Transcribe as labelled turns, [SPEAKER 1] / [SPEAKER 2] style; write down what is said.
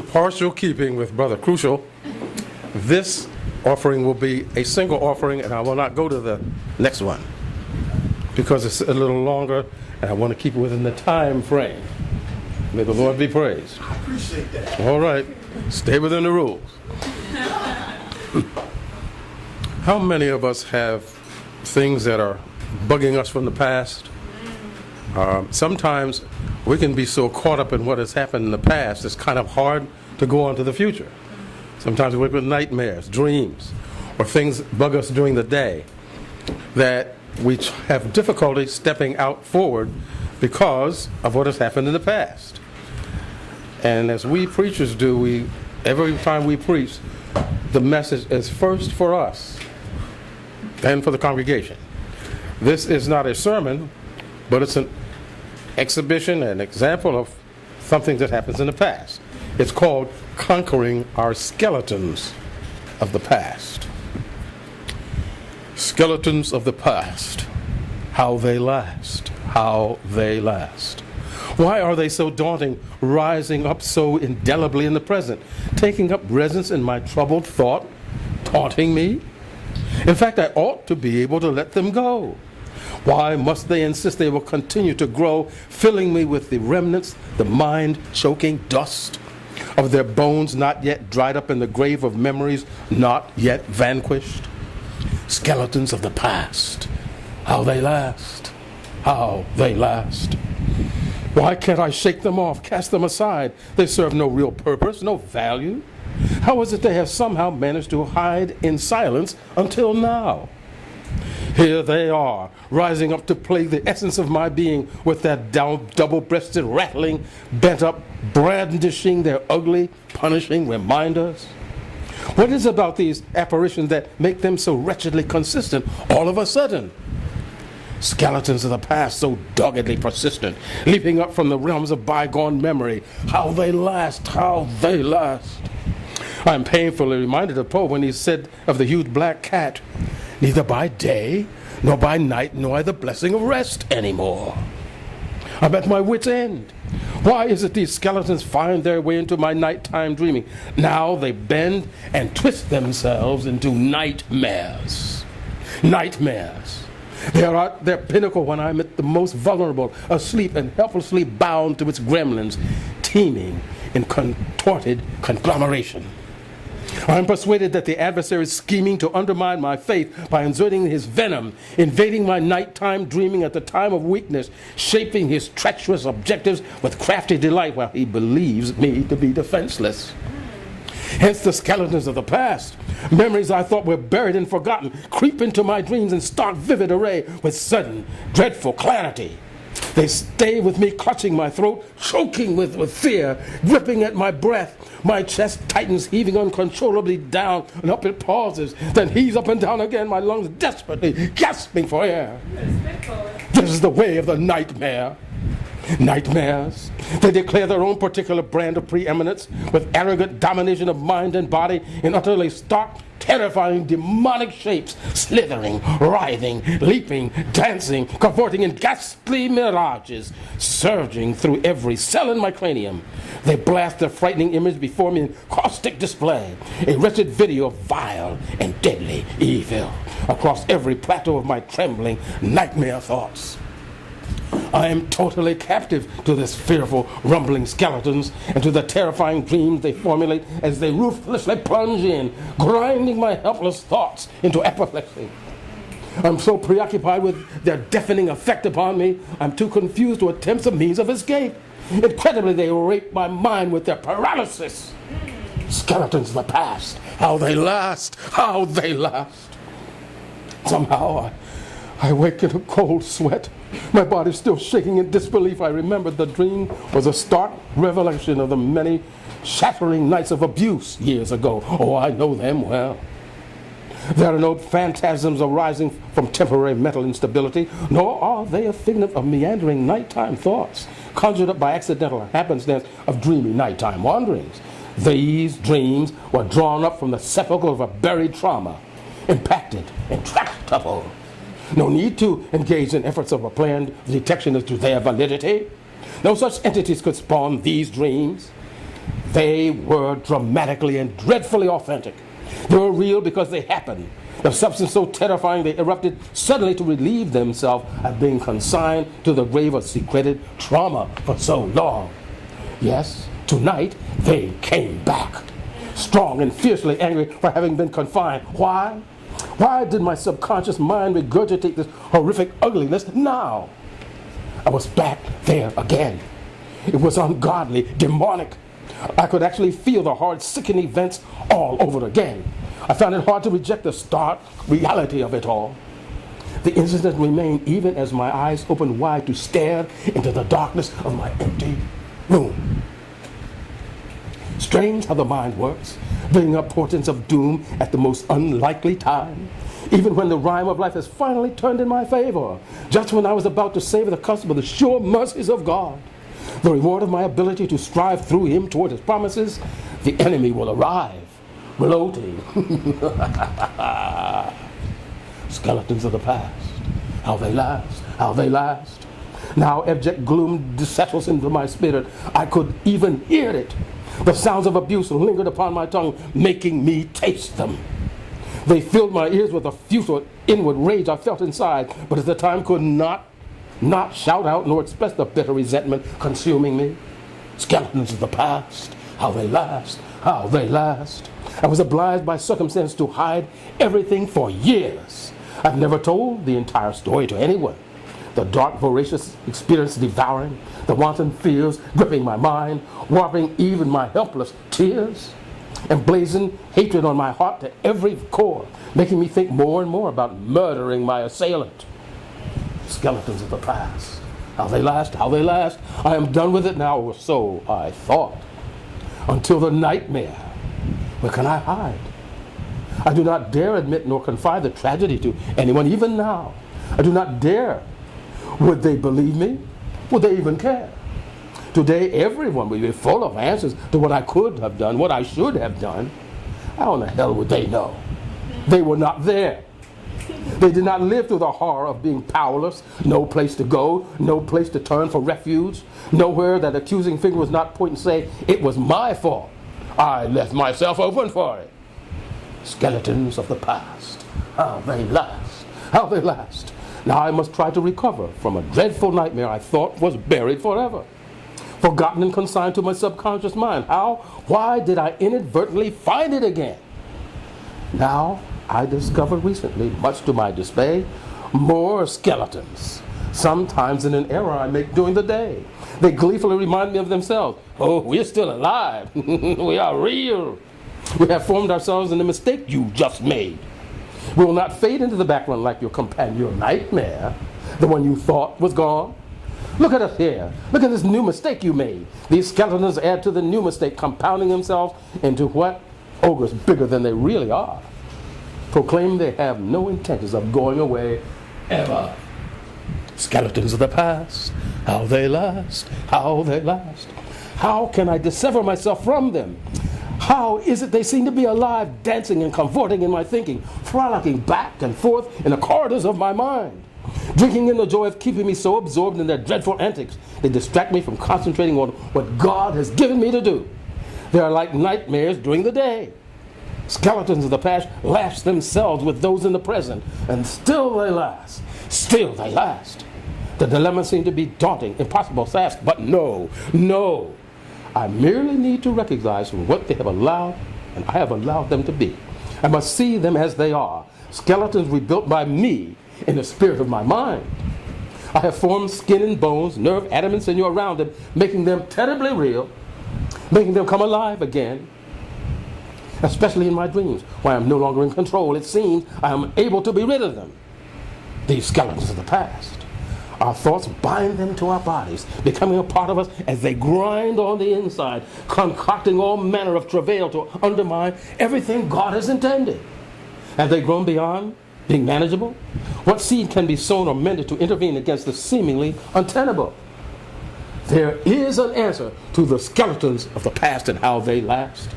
[SPEAKER 1] partial keeping with Brother Crucial, this offering will be a single offering, and I will not go to the next one because it's a little longer, and I want to keep it within the time frame. May the Lord be praised.
[SPEAKER 2] I appreciate that.
[SPEAKER 1] All right. Stay within the rules. How many of us have things that are bugging us from the past? Sometimes we can be so caught up in what has happened in the past, it's kind of hard to go on to the future. Sometimes we wake up with nightmares, dreams, or things bug us during the day that we have difficulty stepping out forward because of what has happened in the past. And as we preachers do, every time we preach, the message is first for us and for the congregation. This is not a sermon, but it's an exhibition, an example of something that happens in the past. It's called Conquering Our Skeletons of the Past. Skeletons of the past. How they last. How they last. Why are they so daunting, rising up so indelibly in the present, taking up residence in my troubled thought, taunting me? In fact, I ought to be able to let them go. Why must they insist they will continue to grow, filling me with the remnants, the mind-choking dust of their bones not yet dried up in the grave of memories not yet vanquished? Skeletons of the past. How they last. How they last. Why can't I shake them off, cast them aside? They serve no real purpose, no value. How is it they have somehow managed to hide in silence until now? Here they are, rising up to plague the essence of my being with that double-breasted rattling, bent-up, brandishing their ugly, punishing reminders. What is about these apparitions that make them so wretchedly consistent all of a sudden? Skeletons of the past so doggedly persistent, leaping up from the realms of bygone memory. How they last, how they last. I am painfully reminded of Poe when he said of the huge black cat, neither by day, nor by night, nor I the blessing of rest anymore. I'm at my wit's end. Why is it these skeletons find their way into my nighttime dreaming? Now they bend and twist themselves into nightmares. Nightmares. They are at their pinnacle when I'm at the most vulnerable, asleep and helplessly bound to its gremlins, teeming in contorted conglomeration. I'm persuaded that the adversary is scheming to undermine my faith by inserting his venom, invading my nighttime dreaming at the time of weakness, shaping his treacherous objectives with crafty delight while he believes me to be defenseless. Hence the skeletons of the past, memories I thought were buried and forgotten, creep into my dreams in stark vivid array with sudden, dreadful clarity. They stay with me, clutching my throat, choking with fear, gripping at my breath. My chest tightens, heaving uncontrollably down, and up it pauses, then heaves up and down again, my lungs desperately gasping for air. This is the way of the nightmare. Nightmares. They declare their own particular brand of preeminence with arrogant domination of mind and body in utterly stark, terrifying, demonic shapes, slithering, writhing, leaping, dancing, cavorting in ghastly mirages, surging through every cell in my cranium. They blast their frightening image before me in caustic display, a wretched video of vile and deadly evil across every plateau of my trembling nightmare thoughts. I am totally captive to this fearful, rumbling skeletons and to the terrifying dreams they formulate as they ruthlessly plunge in, grinding my helpless thoughts into apoplexy. I'm so preoccupied with their deafening effect upon me, I'm too confused to attempt a means of escape. Incredibly, they rape my mind with their paralysis. Skeletons of the past, how they last, how they last. Somehow, I wake in a cold sweat. My body still shaking in disbelief. I remember the dream was a stark revelation of the many shattering nights of abuse years ago. Oh, I know them well. There are no phantasms arising from temporary mental instability, nor are they a figment of meandering nighttime thoughts, conjured up by accidental happenstance of dreamy nighttime wanderings. These dreams were drawn up from the sepulchre of a buried trauma, impacted, intractable. No need to engage in efforts of a planned detection as to their validity. No such entities could spawn these dreams. They were dramatically and dreadfully authentic. They were real because they happened. The substance so terrifying they erupted suddenly to relieve themselves of being consigned to the grave of secreted trauma for so long. Yes, tonight they came back, strong and fiercely angry for having been confined. Why? Why did my subconscious mind regurgitate this horrific ugliness now? I was back there again. It was ungodly, demonic. I could actually feel the hard, sickening events all over again. I found it hard to reject the stark reality of it all. The incident remained even as my eyes opened wide to stare into the darkness of my empty room. Strange how the mind works, bringing up portents of doom at the most unlikely time. Even when the rhyme of life has finally turned in my favor, just when I was about to savor the cusp of the sure mercies of God, the reward of my ability to strive through him toward his promises, the enemy will arrive, gloating. Skeletons of the past, how they last, how they last. Now abject gloom settles into my spirit. I could even hear it. The sounds of abuse lingered upon my tongue, making me taste them. They filled my ears with a futile inward rage I felt inside, but at the time could not shout out nor express the bitter resentment consuming me. Skeletons of the past, how they last, how they last. I was obliged by circumstance to hide everything for years. I've never told the entire story to anyone. The dark, voracious experience devouring, the wanton fears gripping my mind, warping even my helpless tears, emblazoned hatred on my heart to every core, making me think more and more about murdering my assailant. Skeletons of the past, how they last, how they last. I am done with it now, or so I thought. Until the nightmare. Where can I hide? I do not dare admit nor confide the tragedy to anyone, even now. I do not dare. Would they believe me? Would they even care? Today, everyone would be full of answers to what I could have done, what I should have done. How in the hell would they know? They were not there. They did not live through the horror of being powerless, no place to go, no place to turn for refuge, nowhere that accusing finger was not pointing and say, it was my fault. I left myself open for it. Skeletons of the past, how they last, how they last. Now I must try to recover from a dreadful nightmare I thought was buried forever. Forgotten and consigned to my subconscious mind. How? Why did I inadvertently find it again? Now I discovered recently, much to my dismay, more skeletons. Sometimes in an error I make during the day. They gleefully remind me of themselves. Oh, we're still alive. We are real. We have formed ourselves in the mistake you just made. We will not fade into the background like your companion nightmare, the one you thought was gone. Look at us here. Look at this new mistake you made. These skeletons add to the new mistake, compounding themselves into what? Ogres bigger than they really are. Proclaim they have no intentions of going away ever. Skeletons of the past, how they last, how they last. How can I dissever myself from them? How is it they seem to be alive, dancing and cavorting in my thinking, frolicking back and forth in the corridors of my mind, drinking in the joy of keeping me so absorbed in their dreadful antics, they distract me from concentrating on what God has given me to do. They are like nightmares during the day. Skeletons of the past lash themselves with those in the present, and still they last. Still they last. The dilemma seemed to be daunting, impossible task, but no. I merely need to recognize what they have allowed, and I have allowed them to be. I must see them as they are, skeletons rebuilt by me in the spirit of my mind. I have formed skin and bones, nerve, atom, and sinew around them, making them terribly real, making them come alive again, especially in my dreams, where I am no longer in control. It seems I am able to be rid of them. These skeletons of the past. Our thoughts bind them to our bodies, becoming a part of us as they grind on the inside, concocting all manner of travail to undermine everything God has intended. Have they grown beyond being manageable? What seed can be sown or mended to intervene against the seemingly untenable? There is an answer to the skeletons of the past and how they last.